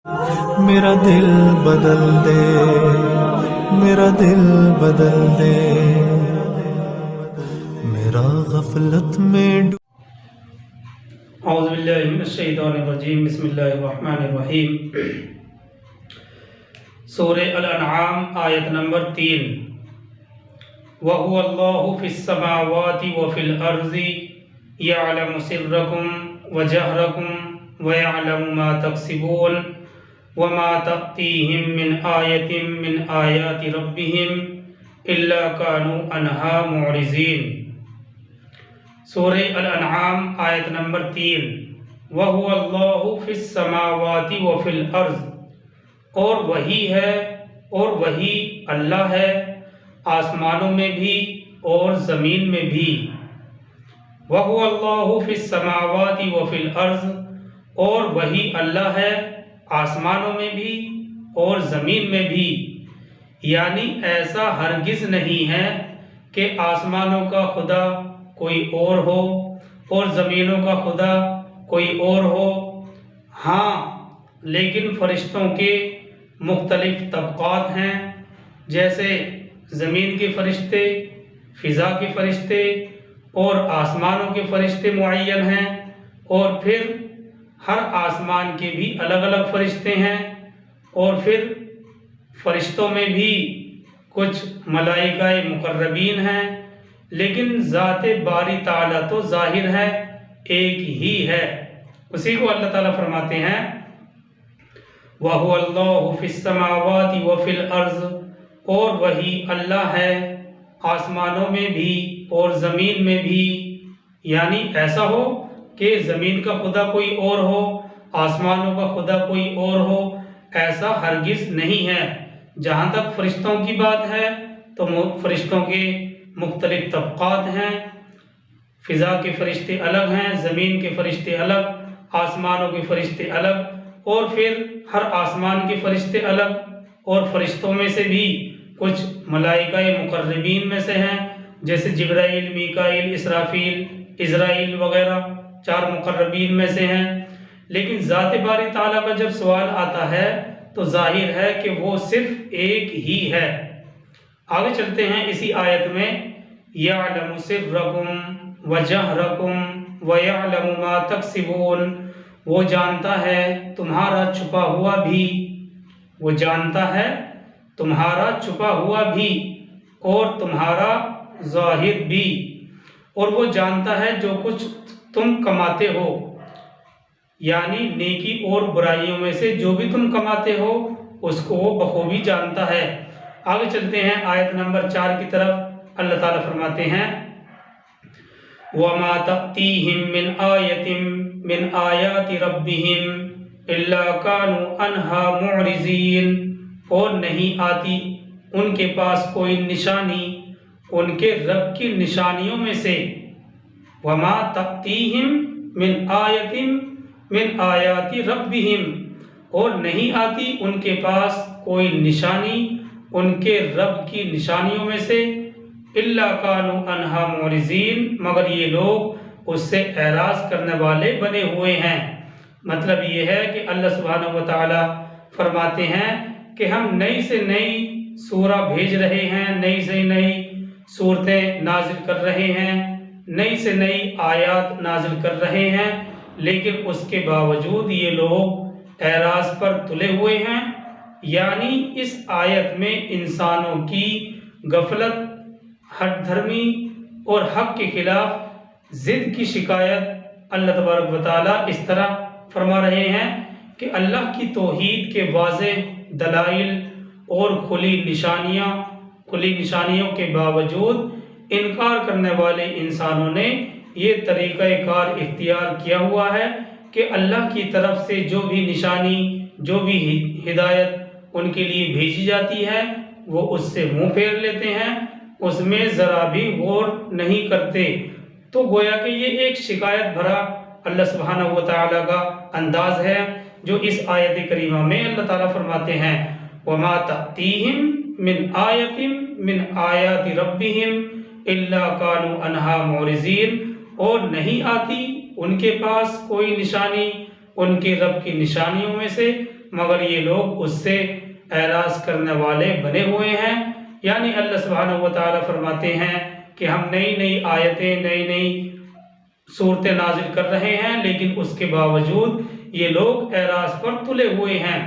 میرا دل بدل دے، میرا دل بدل دے، میرا غفلت میں اعوذ باللہ من الشیطان الرجیم، بسم اللہ الرحمن الرحیم۔ سورہ الانعام آیت نمبر 3۔ وَهُوَ اللَّهُ فِي السَّمَاوَاتِ وَفِي الْأَرْضِ يَعْلَمُ سِرَّكُمْ وَجَهْرَكُمْ وَيَعْلَمُ مَا تَكْسِبُونَ وَمَا تَأْتِيهِم مِّنْ آيَةٍ مِّنْ آيَاتِ رَبِّهِمْ إِلَّا كَانُوا عَنْهَا مُعْرِضِينَ۔ سورہ الانعام آیت نمبر 3۔ وَهُوَ اللَّهُ فِي السَّمَاوَاتِ وَفِي الْأَرْضِ، اور وہی ہے اور وہی اللہ ہے آسمانوں میں بھی اور زمین میں بھی۔ وَهُوَ اللَّهُ فِي السَّمَاوَاتِ وَفِي الْأَرْضِ، اور وہی اللہ ہے آسمانوں میں بھی اور زمین میں بھی۔ یعنی ایسا ہرگز نہیں ہے کہ آسمانوں کا خدا کوئی اور ہو اور زمینوں کا خدا کوئی اور ہو۔ ہاں، لیکن فرشتوں کے مختلف طبقات ہیں، جیسے زمین کے فرشتے، فضا کے فرشتے اور آسمانوں کے فرشتے معین ہیں، اور پھر ہر آسمان کے بھی الگ الگ فرشتے ہیں، اور پھر فرشتوں میں بھی کچھ ملائکہ مقربین ہیں، لیکن ذات باری تعالیٰ تو ظاہر ہے، ایک ہی ہے۔ اسی کو اللہ تعالیٰ فرماتے ہیں وَهُوَ اللَّهُ فِي السَّمَاوَاتِ وَفِي الْأَرْضِ، اور وہی اللہ ہے آسمانوں میں بھی اور زمین میں بھی۔ یعنی ایسا ہو کہ زمین کا خدا کوئی اور ہو، آسمانوں کا خدا کوئی اور ہو، ایسا ہرگز نہیں ہے۔ جہاں تک فرشتوں کی بات ہے تو فرشتوں کے مختلف طبقات ہیں، فضا کے فرشتے الگ ہیں، زمین کے فرشتے الگ، آسمانوں کے فرشتے الگ، اور پھر ہر آسمان کے فرشتے الگ، اور فرشتوں میں سے بھی کچھ ملائکہ مقربین میں سے ہیں، جیسے جبرائیل، میکائیل، اسرافیل، عزرائیل وغیرہ 4 مقربین میں سے ہیں۔ لیکن ذات باری تعالیٰ کا جب سوال آتا ہے تو ظاہر ہے کہ وہ صرف ایک ہی ہے۔ آگے چلتے ہیں اسی آیت میں، یعلم سرکم وجہرکم ویعلم ما تکسبون، وہ جانتا ہے تمہارا چھپا ہوا بھی، وہ جانتا ہے تمہارا چھپا ہوا بھی اور تمہارا ظاہر بھی، اور وہ جانتا ہے جو کچھ تم کماتے ہو، یعنی نیکی اور برائیوں میں سے جو بھی تم کماتے ہو اس کو وہ بخوبی جانتا ہے۔ آگے چلتے ہیں آیت نمبر 4 کی طرف۔ اللہ تعالیٰ فرماتے ہیں وَمَا تَأْتِيهِم مِّنْ آيَةٍ مِّنْ آيَاتِ رَبِّهِمْ إِلَّا كَانُوا عَنْهَا مُعْرِضِينَ، اور نہیں آتی ان کے پاس کوئی نشانی ان کے رب کی نشانیوں میں سے۔ وَمَا تَأْتِيهِم مِّنْ آيَةٍ مِّنْ آيَاتِ رَبِّهِمْ، اور نہیں آتی ان کے پاس کوئی نشانی ان کے رب کی نشانیوں میں سے، إِلَّا كَانُوا عَنْهَا مُعْرِضِينَ، مگر یہ لوگ اس سے اعراض کرنے والے بنے ہوئے ہیں۔ مطلب یہ ہے کہ اللہ سبحانہ وتعالی فرماتے ہیں کہ ہم نئی سے نئی سورہ بھیج رہے ہیں، نئی سے نئی صورتیں نازل کر رہے ہیں، نئی سے نئی آیات نازل کر رہے ہیں، لیکن اس کے باوجود یہ لوگ اعراض پر تلے ہوئے ہیں۔ یعنی اس آیت میں انسانوں کی غفلت، ہٹ دھرمی اور حق کے خلاف ضد کی شکایت اللہ تبارک و تعالیٰ اس طرح فرما رہے ہیں کہ اللہ کی توحید کے واضح دلائل اور کھلی نشانیوں کے باوجود انکار کرنے والے انسانوں نے یہ طریقہ کار اختیار کیا ہوا ہے کہ اللہ کی طرف سے جو بھی نشانی، جو بھی ہدایت ان کے لیے بھیجی جاتی ہے وہ اس سے منہ پھیر لیتے ہیں، اس میں ذرا بھی غور نہیں کرتے۔ تو گویا کہ یہ ایک شکایت بھرا اللہ سبحانہ و تعالیٰ کا انداز ہے جو اس آیت کریمہ میں اللہ تعالیٰ فرماتے ہیں وَمَا تَأْتِيهِم مِّنْ آيَةٍ مِّنْ آيَاتِ رَبِّهِمْ إِلَّا كَانُوا عَنْهَا مُعْرِضِينَ، اور نہیں آتی ان کے پاس کوئی نشانی ان کے رب کی نشانیوں میں سے مگر یہ لوگ اس سے اعراض کرنے والے بنے ہوئے ہیں۔ یعنی اللہ سبحانہ و تعالیٰ فرماتے ہیں کہ ہم نئی نئی آیتیں، نئی نئی صورتیں نازل کر رہے ہیں، لیکن اس کے باوجود یہ لوگ اعراض پر تلے ہوئے ہیں۔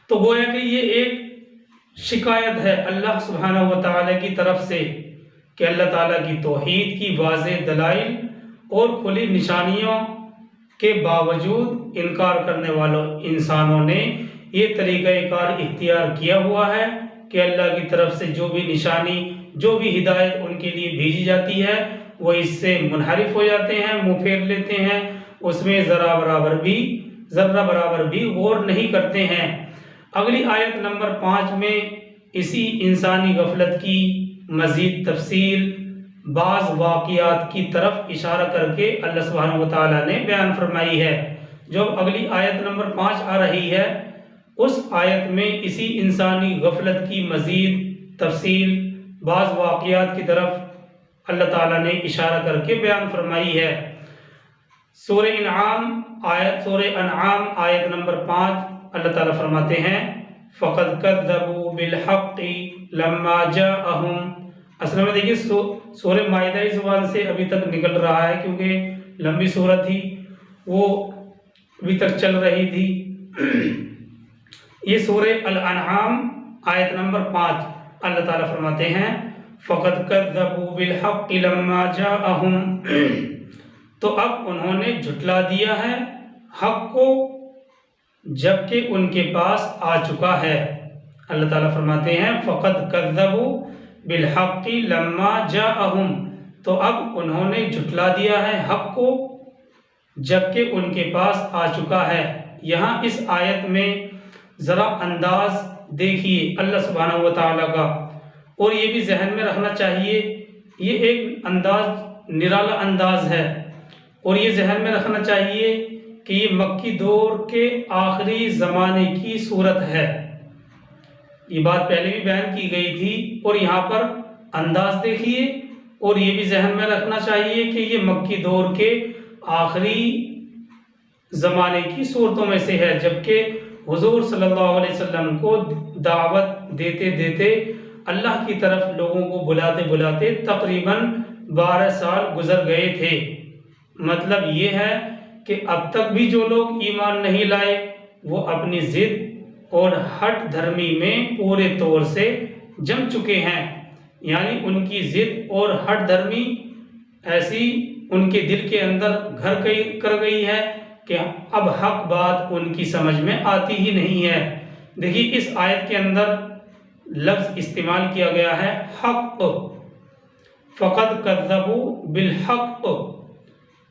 تو گویا کہ یہ ایک شکایت ہے اللہ سبحانہ و تعالیٰ کی طرف سے کہ اللہ تعالیٰ کی توحید کی واضح دلائل اور کھلی نشانیوں کے باوجود انکار کرنے والوں انسانوں نے یہ طریقہ کار اختیار کیا ہوا ہے کہ اللہ کی طرف سے جو بھی نشانی، جو بھی ہدایت ان کے لیے بھیجی جاتی ہے وہ اس سے منحرف ہو جاتے ہیں، منہ پھیر لیتے ہیں، اس میں ذرہ برابر بھی غور نہیں کرتے ہیں۔ اگلی آیت نمبر 5 میں اسی انسانی غفلت کی مزید تفصیل بعض واقعات کی طرف اشارہ کر کے اللہ سبحانہ و تعالیٰ نے بیان فرمائی ہے۔ جو اگلی آیت نمبر 5 آ رہی ہے، اس آیت میں اسی انسانی غفلت کی مزید تفصیل بعض واقعات کی طرف اللہ تعالیٰ نے اشارہ کر کے بیان فرمائی ہے۔ سورہ انعام آیت نمبر 5 اللہ تعالیٰ فرماتے ہیں فَقَدْ كَذَّبُوا بِالْحَقِّ لَمَّا جَاءَهُمْ۔ اصل میں دیکھیے سورہ مائدہ اس زبان سے ابھی تک نکل رہا ہے کیونکہ لمبی سورت تھی، وہ ابھی تک چل رہی تھی۔ یہ سورہ الانعام آیت نمبر 5 اللہ تعالیٰ فرماتے ہیں فَقَدْ كَذَّبُوا بِالْحَقِّ لَمَّا جَاءَهُمْ، تو اب انہوں نے جھٹلا دیا ہے حق کو جبکہ ان کے پاس آ چکا ہے۔ اللہ تعالیٰ فرماتے ہیں فَقَدْ كَذَّبُوا بِالْحَقِّ لَمَّا جَاءَهُمْ، تو اب انہوں نے جھٹلا دیا ہے حق کو جبکہ ان کے پاس آ چکا ہے۔ یہاں اس آیت میں ذرا انداز دیکھیے اللہ سبحانہ و تعالیٰ کا، اور یہ بھی ذہن میں رکھنا چاہیے یہ ایک انداز نرالا انداز ہے، اور یہ ذہن میں رکھنا چاہیے کہ یہ مکی دور کے آخری زمانے کی صورت ہے۔ یہ بات پہلے بھی بیان کی گئی تھی، اور یہاں پر انداز دیکھیے، اور یہ بھی ذہن میں رکھنا چاہیے کہ یہ مکی دور کے آخری زمانے کی صورتوں میں سے ہے، جبکہ حضور صلی اللہ علیہ وسلم کو دعوت دیتے دیتے اللہ کی طرف لوگوں کو بلاتے بلاتے تقریباً 12 سال گزر گئے تھے۔ مطلب یہ ہے کہ اب تک بھی جو لوگ ایمان نہیں لائے وہ اپنی ضد اور ہٹ دھرمی میں پورے طور سے جم چکے ہیں، یعنی ان کی ضد اور ہٹ دھرمی ایسی ان کے دل کے اندر گھر کر گئی ہے کہ اب حق بات ان کی سمجھ میں آتی ہی نہیں ہے۔ دیکھیے اس آیت کے اندر لفظ استعمال کیا گیا ہے حق، فَقَدْ كَذَّبُوا بِالْحَقِّ۔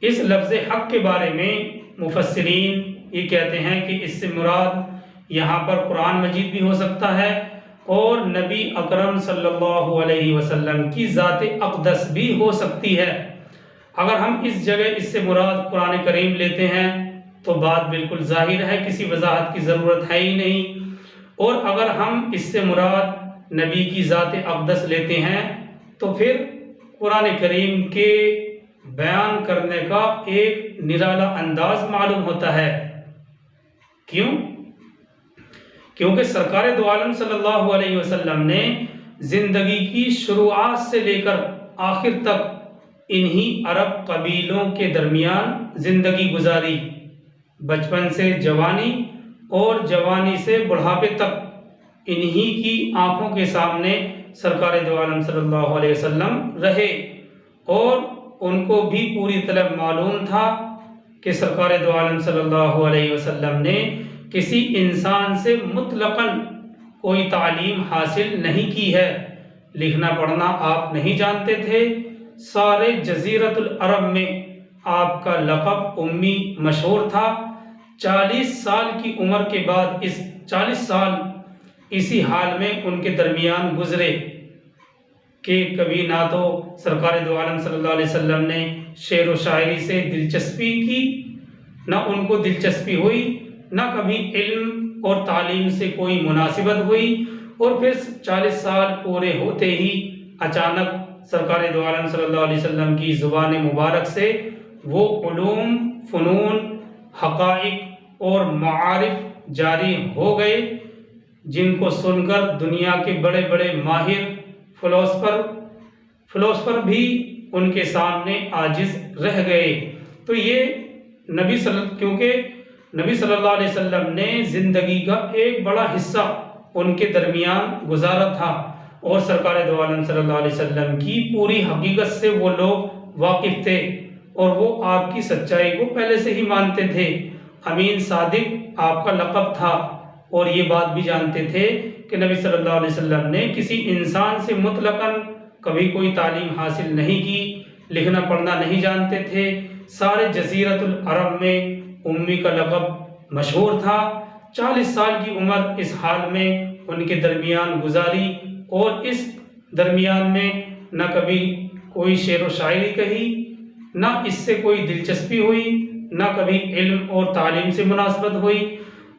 اس لفظ حق کے بارے میں مفسرین یہ کہتے ہیں کہ اس سے مراد یہاں پر قرآن مجید بھی ہو سکتا ہے اور نبی اکرم صلی اللہ علیہ وسلم کی ذات اقدس بھی ہو سکتی ہے۔ اگر ہم اس جگہ اس سے مراد قرآن کریم لیتے ہیں تو بات بالکل ظاہر ہے، کسی وضاحت کی ضرورت ہے ہی نہیں، اور اگر ہم اس سے مراد نبی کی ذات اقدس لیتے ہیں تو پھر قرآن کریم کے بیان کرنے کا ایک نرالا انداز معلوم ہوتا ہے۔ کیوں؟ کیونکہ سرکار دو عالم صلی اللہ علیہ وسلم نے زندگی کی شروعات سے لے کر آخر تک انہی عرب قبیلوں کے درمیان زندگی گزاری، بچپن سے جوانی اور جوانی سے بڑھاپے تک انہی کی آنکھوں کے سامنے سرکار دو عالم صلی اللہ علیہ وسلم رہے، اور ان کو بھی پوری طرح معلوم تھا کہ سرکار دو عالم صلی اللہ علیہ وسلم نے کسی انسان سے مطلقاً کوئی تعلیم حاصل نہیں کی ہے، لکھنا پڑھنا آپ نہیں جانتے تھے، سارے جزیرۃ العرب میں آپ کا لقب امی مشہور تھا۔ 40 سال کی عمر کے بعد 40 سال اسی حال میں ان کے درمیان گزرے کہ کبھی نہ تو سرکار دو عالم صلی اللہ علیہ وسلم نے شعر و شاعری سے دلچسپی کی، نہ ان کو دلچسپی ہوئی، نہ کبھی علم اور تعلیم سے کوئی مناسبت ہوئی، اور پھر 40 سال پورے ہوتے ہی اچانک سرکار دو عالم صلی اللہ علیہ وسلم کی زبان مبارک سے وہ علوم، فنون، حقائق اور معارف جاری ہو گئے، جن کو سن کر دنیا کے بڑے بڑے ماہر فلسفر بھی ان کے سامنے عاجز رہ گئے۔ تو یہ کیونکہ نبی صلی اللہ علیہ وسلم نے زندگی کا ایک بڑا حصہ ان کے درمیان گزارا تھا، اور سرکار دو عالم صلی اللہ علیہ وسلم کی پوری حقیقت سے وہ لوگ واقف تھے، اور وہ آپ کی سچائی کو پہلے سے ہی مانتے تھے۔ امین صادق آپ کا لقب تھا، اور یہ بات بھی جانتے تھے کہ نبی صلی اللہ علیہ وسلم نے کسی انسان سے مطلقاً کبھی کوئی تعلیم حاصل نہیں کی، لکھنا پڑھنا نہیں جانتے تھے۔ سارے جزیرۃ العرب میں امی کا لقب مشہور تھا۔ 40 سال کی عمر اس حال میں ان کے درمیان گزاری، اور اس درمیان میں نہ کبھی کوئی شعر و شاعری کہی، نہ اس سے کوئی دلچسپی ہوئی، نہ کبھی علم اور تعلیم سے مناسبت ہوئی۔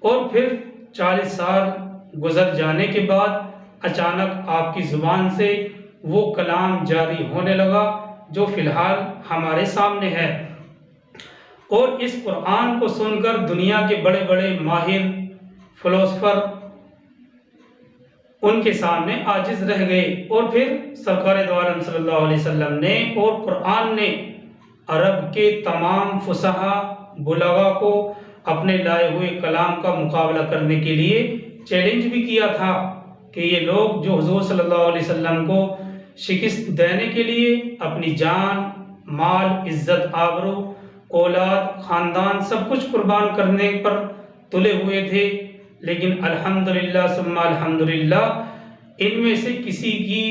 اور پھر 40 سال گزر جانے کے بعد اچانک آپ کی زبان سے وہ کلام جاری ہونے لگا جو فی الحال ہمارے سامنے ہے، اور اس قرآن کو سن کر دنیا کے بڑے بڑے ماہر فلسفر ان کے سامنے عاجز رہ گئے۔ اور پھر سرکار دو عالم صلی اللہ علیہ وسلم نے اور قرآن نے عرب کے تمام فصحا بلغا کو اپنے لائے ہوئے کلام کا مقابلہ کرنے کے لیے چیلنج بھی کیا تھا کہ یہ لوگ جو حضور صلی اللہ علیہ وسلم کو شکست دینے کے لیے اپنی جان، مال، عزت، آبرو، اولاد، خاندان سب کچھ قربان کرنے پر تلے ہوئے تھے، لیکن الحمدللہ ثم الحمدللہ ان میں سے کسی کی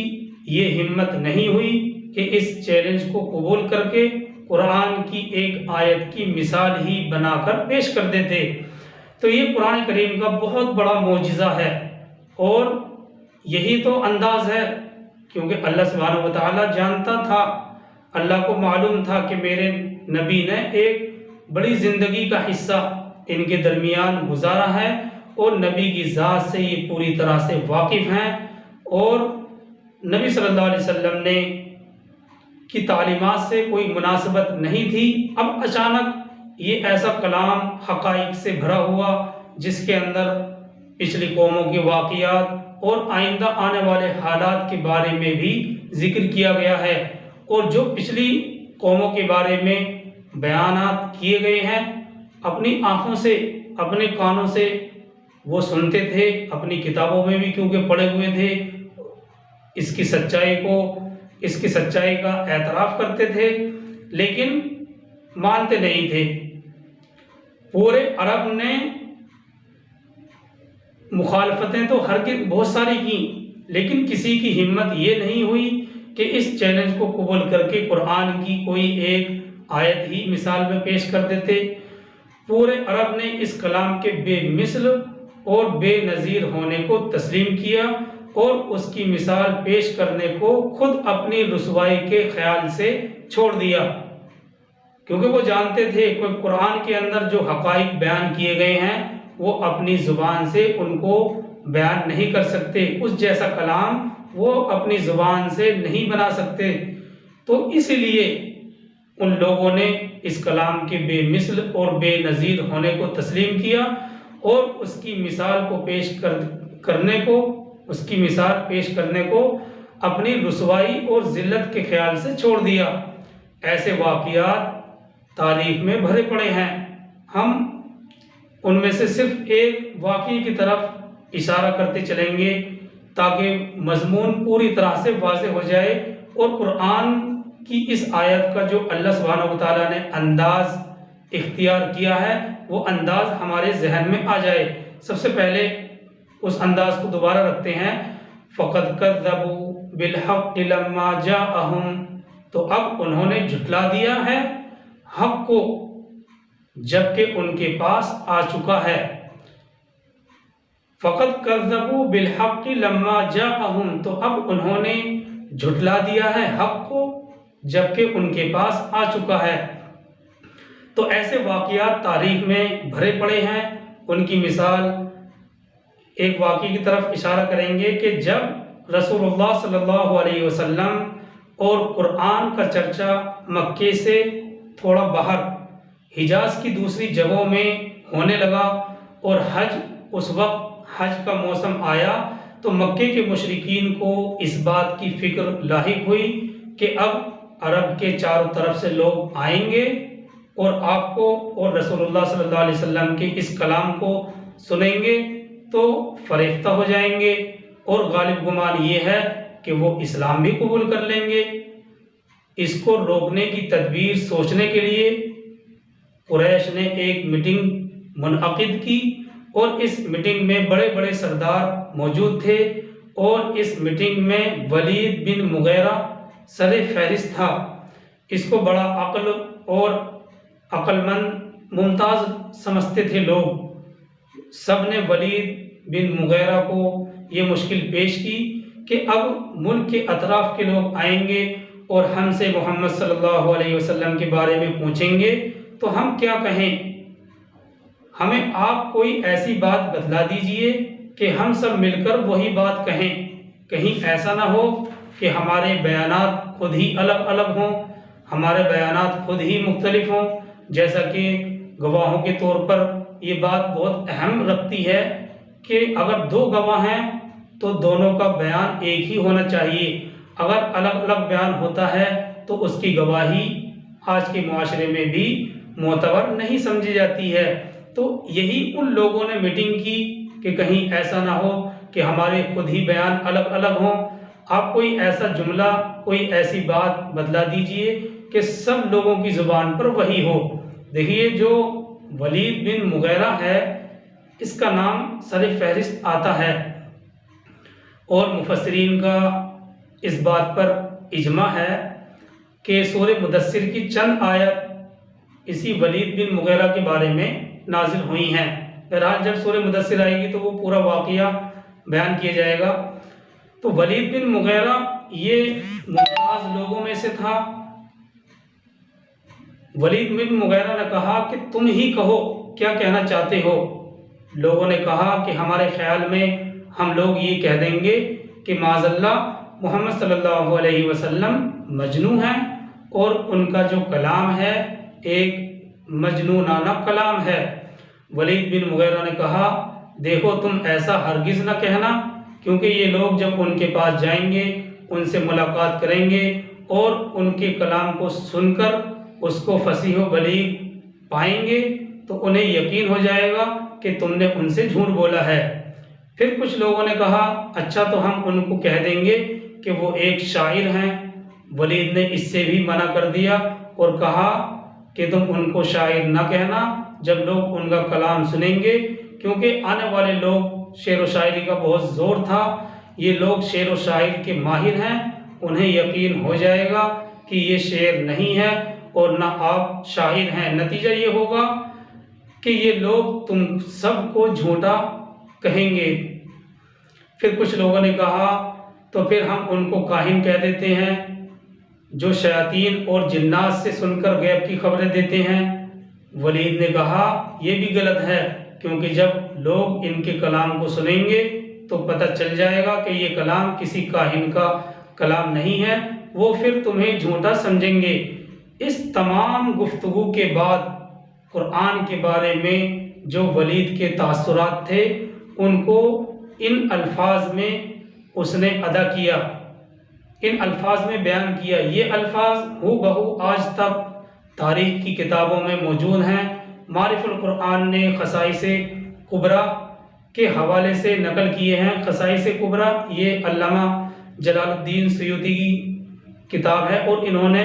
یہ ہمت نہیں ہوئی کہ اس چیلنج کو قبول کر کے قرآن کی ایک آیت کی مثال ہی بنا کر پیش کر دیتے۔ تو یہ قرآن کریم کا بہت بڑا معجزہ ہے، اور یہی تو انداز ہے، کیونکہ اللہ سبحانہ وتعالیٰ جانتا تھا، اللہ کو معلوم تھا کہ میرے نبی نے ایک بڑی زندگی کا حصہ ان کے درمیان گزارا ہے، اور نبی کی ذات سے یہ پوری طرح سے واقف ہیں، اور نبی صلی اللہ علیہ وسلم نے کی تعلیمات سے کوئی مناسبت نہیں تھی۔ اب اچانک یہ ایسا کلام حقائق سے بھرا ہوا جس کے اندر پچھلی قوموں کے واقعات اور آئندہ آنے والے حالات کے بارے میں بھی ذکر کیا گیا ہے، اور جو پچھلی قوموں کے بارے میں بیانات کیے گئے ہیں اپنی آنکھوں سے، اپنے کانوں سے وہ سنتے تھے، اپنی کتابوں میں بھی کیونکہ پڑھے ہوئے تھے، اس کی سچائی کا اعتراف کرتے تھے، لیکن مانتے نہیں تھے۔ پورے عرب نے مخالفتیں تو بہت ساری کی، لیکن کسی کی ہمت یہ نہیں ہوئی کہ اس چیلنج کو قبول کر کے قرآن کی کوئی ایک آیت ہی مثال میں پیش کر دیتے۔ پورے عرب نے اس کلام کے بے مثل اور بے نظیر ہونے کو تسلیم کیا، اور اس کی مثال پیش کرنے کو خود اپنی رسوائی کے خیال سے چھوڑ دیا، کیونکہ وہ جانتے تھے کہ قرآن کے اندر جو حقائق بیان کیے گئے ہیں وہ اپنی زبان سے ان کو بیان نہیں کر سکتے، اس جیسا کلام وہ اپنی زبان سے نہیں بنا سکتے۔ تو اس لیے ان لوگوں نے اس کلام کے بے مثل اور بے نظیر ہونے کو تسلیم کیا، اور اس کی مثال پیش کرنے کو اپنی رسوائی اور ذلت کے خیال سے چھوڑ دیا۔ ایسے واقعات تاریخ میں بھرے پڑے ہیں۔ ہم ان میں سے صرف ایک واقعے کی طرف اشارہ کرتے چلیں گے تاکہ مضمون پوری طرح سے واضح ہو جائے، اور قرآن کی اس آیت کا جو اللہ سبحانہ وتعالیٰ نے انداز اختیار کیا ہے وہ انداز ہمارے ذہن میں آ جائے۔ سب سے پہلے اس انداز کو دوبارہ رکھتے ہیں، فَقَدْ كَذَّبُوا بِالْحَقِّ لَمَّا جَاءَهُمْ، تو اب انہوں نے جھٹلا دیا ہے حق کو جبکہ ان کے پاس آ چکا ہے۔ فَقَدْ كَذَّبُوا بِالْحَقِّ لَمَّا جَاءَهُمْ، تو اب انہوں نے جھٹلا دیا ہے حق کو جبکہ ان کے پاس آ چکا ہے۔ تو ایسے واقعات تاریخ میں بھرے پڑے ہیں۔ ان کی مثال ایک واقعے کی طرف اشارہ کریں گے کہ جب رسول اللہ صلی اللہ علیہ وسلم اور قرآن کا چرچا مکے سے تھوڑا باہر حجاز کی دوسری جگہوں میں ہونے لگا، اور اس وقت حج کا موسم آیا تو مکے کے مشرکین کو اس بات کی فکر لاحق ہوئی کہ اب عرب کے چاروں طرف سے لوگ آئیں گے اور آپ کو اور رسول اللہ صلی اللہ علیہ وسلم کے اس کلام کو سنیں گے تو فریفتہ ہو جائیں گے، اور غالب گمان یہ ہے کہ وہ اسلام بھی قبول کر لیں گے۔ اس کو روکنے کی تدبیر سوچنے کے لیے قریش نے ایک میٹنگ منعقد کی، اور اس میٹنگ میں بڑے بڑے سردار موجود تھے، اور اس میٹنگ میں ولید بن مغیرہ سر فہرست تھا۔ اس کو بڑا عقل اور عقل مند ممتاز سمجھتے تھے لوگ۔ سب نے ولید بن مغیرہ کو یہ مشکل پیش کی کہ اب ملک کے اطراف کے لوگ آئیں گے اور ہم سے محمد صلی اللہ علیہ وسلم کے بارے میں پوچھیں گے تو ہم کیا کہیں؟ ہمیں آپ کوئی ایسی بات بتلا دیجئے کہ ہم سب مل کر وہی بات کہیں۔ کہیں ایسا نہ ہو کہ ہمارے بیانات خود ہی الگ الگ ہوں، ہمارے بیانات خود ہی مختلف ہوں، جیسا کہ گواہوں کے طور پر یہ بات بہت اہم رکھتی ہے کہ اگر دو گواہ ہیں تو دونوں کا بیان ایک ہی ہونا چاہیے۔ اگر الگ الگ بیان ہوتا ہے تو اس کی گواہی آج کے معاشرے میں بھی معتبر نہیں سمجھی جاتی ہے۔ تو یہی ان لوگوں نے میٹنگ کی کہ کہیں ایسا نہ ہو کہ ہمارے خود ہی بیان الگ الگ ہوں، آپ کوئی ایسا جملہ، کوئی ایسی بات بتلا دیجئے کہ سب لوگوں کی زبان پر وہی ہو۔ دیکھیے جو ولید بن مغیرہ ہے اس کا نام سر فہرست آتا ہے، اور مفسرین کا اس بات پر اجماع ہے کہ سورہ مدثر کی چند آیت اسی ولید بن مغیرہ کے بارے میں نازل ہوئی ہیں۔ بہرحال جب سورہ مدثر آئے گی تو وہ پورا واقعہ بیان کیا جائے گا۔ تو ولید بن مغیرہ یہ ممتاز لوگوں میں سے تھا۔ ولید بن مغیرہ نے کہا کہ تم ہی کہو کیا کہنا چاہتے ہو۔ لوگوں نے کہا کہ ہمارے خیال میں ہم لوگ یہ کہہ دیں گے کہ معاذ اللہ محمد صلی اللہ علیہ وسلم مجنون ہیں، اور ان کا جو کلام ہے ایک مجنونانہ کلام ہے۔ ولید بن مغیرہ نے کہا دیکھو تم ایسا ہرگز نہ کہنا، کیونکہ یہ لوگ جب ان کے پاس جائیں گے، ان سے ملاقات کریں گے اور ان کے کلام کو سن کر اس کو فصیح و بلیغ پائیں گے تو انہیں یقین ہو جائے گا کہ تم نے ان سے جھوٹ بولا ہے۔ پھر کچھ لوگوں نے کہا اچھا تو ہم ان کو کہہ دیں گے کہ وہ ایک شاعر ہیں۔ ولید نے اس سے بھی منع کر دیا اور کہا کہ تم ان کو شاعر نہ کہنا جب لوگ ان کا کلام سنیں گے، کیونکہ آنے والے لوگ شعر و شاعری کا بہت زور تھا، یہ لوگ شعر و شاعری کے ماہر ہیں، انہیں یقین ہو جائے گا کہ یہ شعر نہیں ہے اور نہ آپ شاعر ہیں، نتیجہ یہ ہوگا کہ یہ لوگ تم سب کو جھوٹا کہیں گے۔ پھر کچھ لوگوں نے کہا تو پھر ہم ان کو کاہن کہہ دیتے ہیں جو شیاطین اور جنات سے سن کر غیب کی خبریں دیتے ہیں۔ ولید نے کہا یہ بھی غلط ہے، کیونکہ جب لوگ ان کے کلام کو سنیں گے تو پتہ چل جائے گا کہ یہ کلام کسی کاہن کا کلام نہیں ہے، وہ پھر تمہیں جھوٹا سمجھیں گے۔ اس تمام گفتگو کے بعد قرآن کے بارے میں جو ولید کے تاثرات تھے ان کو ان الفاظ میں اس نے ادا کیا، ان الفاظ میں بیان کیا۔ یہ الفاظ ہو بہو آج تک تاریخ کی کتابوں میں موجود ہیں۔ معارف القرآن نے خصائص کبریٰ کے حوالے سے نقل کیے ہیں۔ خصائص کبریٰ یہ علامہ جلال الدین سیوطی کی کتاب ہے، اور انہوں نے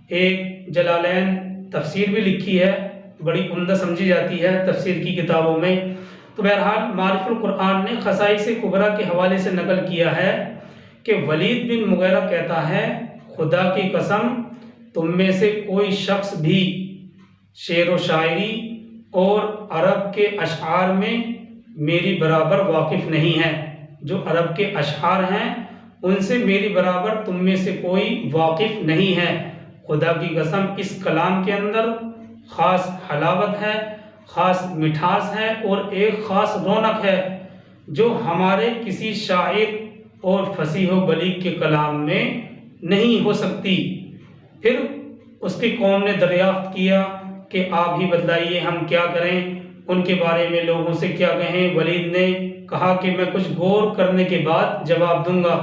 ایک جلالین تفسیر بھی لکھی ہے، بڑی عمدہ سمجھی جاتی ہے تفسیر کی کتابوں میں۔ تو بہرحال معارف القرآن نے خصائص کبریٰ کے حوالے سے نقل کیا ہے کہ ولید بن مغیرہ کہتا ہے خدا کی قسم تم میں سے کوئی شخص بھی شعر و شاعری اور عرب کے اشعار میں میری برابر واقف نہیں ہے۔ جو عرب کے اشعار ہیں ان سے میری برابر تم میں سے کوئی واقف نہیں ہے۔ خدا کی قسم اس کلام کے اندر خاص حلاوت ہے، خاص مٹھاس ہے اور ایک خاص رونق ہے جو ہمارے کسی شاعر اور فصیح و بلیغ کے کلام میں نہیں ہو سکتی۔ پھر اس کی قوم نے دریافت کیا کہ آپ ہی بتلائیے ہم کیا کریں۔ ان کے بارے میں لوگوں سے کیا کہیں؟ ولید نے کہا کہ میں کچھ غور کرنے کے بعد جواب دوں گا۔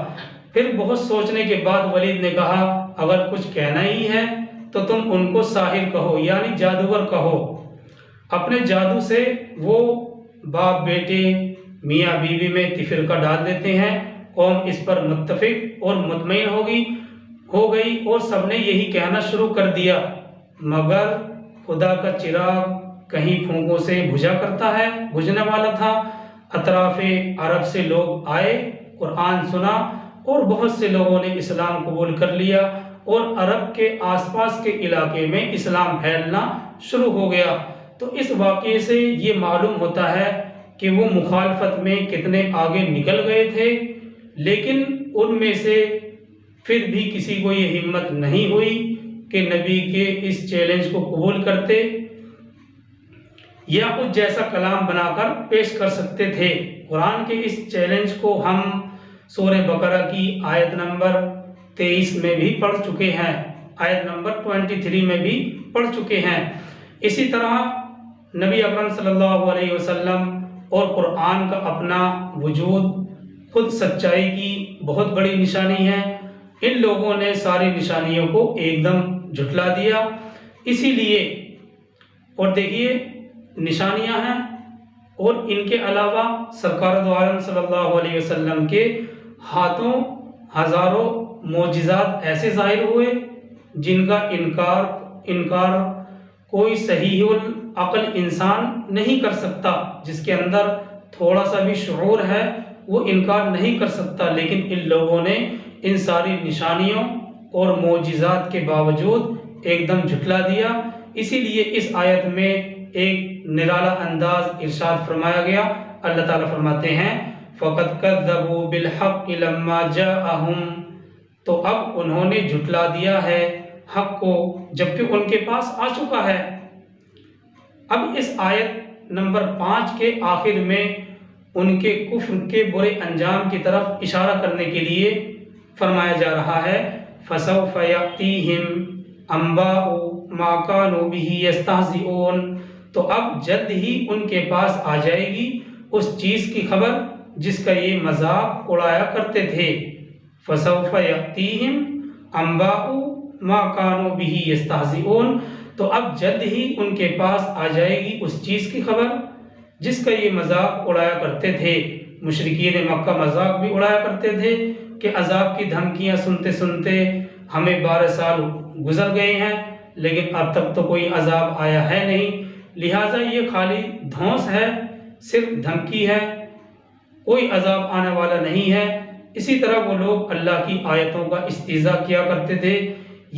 پھر بہت سوچنے کے بعد ولید نے کہا اگر کچھ کہنا ہی ہے تو تم ان کو ساحر کہو، یعنی جادوگر کہو۔ اپنے جادو سے وہ باپ بیٹے میاں بیوی میں تفرقہ ڈال دیتے ہیں۔ قوم اس پر متفق اور مطمئن ہو گئی اور سب نے یہی کہنا شروع کر دیا مگر خدا کا چراغ کہیں پھونکوں سے بجھنے والا تھا۔ اطراف عرب سے لوگ آئے، قرآن سنا اور بہت سے لوگوں نے اسلام قبول کر لیا اور عرب کے آس پاس کے علاقے میں اسلام پھیلنا شروع ہو گیا۔ تو اس واقعے سے یہ معلوم ہوتا ہے کہ وہ مخالفت میں کتنے آگے نکل گئے تھے، لیکن ان میں سے پھر بھی کسی کو یہ ہمت نہیں ہوئی کہ نبی کے اس چیلنج کو قبول کرتے یا کچھ جیسا کلام بنا کر پیش کر سکتے تھے۔ قرآن کے اس چیلنج کو ہم سورہ بقرہ کی آیت نمبر 23 میں بھی پڑھ چکے ہیں، آیت نمبر 23 میں بھی پڑھ چکے ہیں۔ اسی طرح نبی اکرم صلی اللہ علیہ وسلم اور قرآن کا اپنا وجود خود سچائی کی بہت بڑی نشانی ہے۔ ان لوگوں نے ساری نشانیوں کو ایک دم جھٹلا دیا، اسی لیے اور دیکھیے نشانیاں ہیں اور ان کے علاوہ سرکار دو عالم صلی اللہ علیہ وسلم کے ہاتھوں ہزاروں معجزات ایسے ظاہر ہوئے جن کا انکار کوئی صحیح العقل انسان نہیں کر سکتا، جس کے اندر تھوڑا سا بھی شعور ہے وہ انکار نہیں کر سکتا، لیکن ان لوگوں نے ان ساری نشانیوں اور معجزات کے باوجود ایک دم جھٹلا دیا۔ اسی لیے اس آیت میں ایک نرالا انداز ارشاد فرمایا گیا۔ اللہ تعالیٰ فرماتے ہیں فَقَدْ كَذَّبُوا بِالْحَقِّ لَمَّا جَاءَهُمْ، تو اب انہوں نے جھٹلا دیا ہے حق کو جبکہ ان کے پاس آ چکا ہے۔ اب اس آیت نمبر 5 کے آخر میں ان کے کفر کے برے انجام کی طرف اشارہ کرنے کے لیے فرمایا جا رہا ہے فَسَوْفَ يَأْتِيهِمْ أَنْبَاءُ مَا كَانُوا بِهِ يَسْتَهْزِئُونَ، تو اب جلد ہی ان کے پاس آ جائے گی اس چیز کی خبر جس کا یہ مذاق اڑایا کرتے تھے۔ فَسَوْفَ يَأْتِيهِمْ أَنْبَاءُ مَا كَانُوا بِهِ يَسْتَهْزِئُونَ، تو اب جلد ہی ان کے پاس آ جائے گی اس چیز کی خبر جس کا یہ مذاق اڑایا کرتے تھے۔ مشرکین مکہ مذاق بھی اڑایا کرتے تھے کہ عذاب کی دھمکیاں سنتے سنتے ہمیں 12 سال گزر گئے ہیں لیکن اب تک تو کوئی عذاب آیا ہے نہیں، لہٰذا یہ خالی دھونس ہے، صرف دھمکی ہے، کوئی عذاب آنے والا نہیں ہے۔ اسی طرح وہ لوگ اللہ کی آیتوں کا استہزاء کیا کرتے تھے۔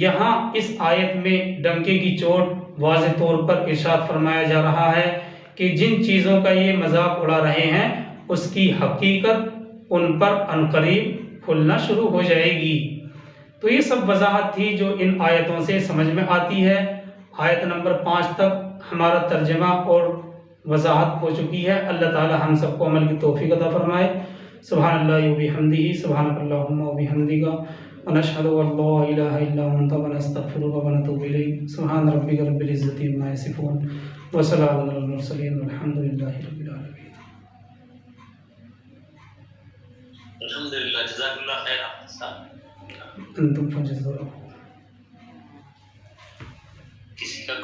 یہاں اس آیت میں ڈنکے کی چوٹ واضح طور پر ارشاد فرمایا جا رہا ہے کہ جن چیزوں کا یہ مذاق اڑا رہے ہیں اس کی حقیقت ان پر عنقریب کھلنا شروع ہو جائے گی۔ تو یہ سب وضاحت تھی جو ان آیتوں سے سمجھ میں آتی ہے۔ آیت نمبر 5 تک ہمارا ترجمہ اور وضاحت ہو چکی ہے۔ اللہ تعالی ہم سب کو عمل کی توفیق عطا فرمائے۔ سبحان اللہ و بحمدہ، سبحانک اللہم و بحمدک، ونشہد ان لا الہ الا انت ونستغفرک ونتوب الیک۔ سبحان ربک رب العزۃ عما یصفون وسلام علی المرسلین والحمد للہ رب العالمین۔ الحمدللہ، جزاک اللہ خیر۔ انتم فجزاؤ۔ کسی کا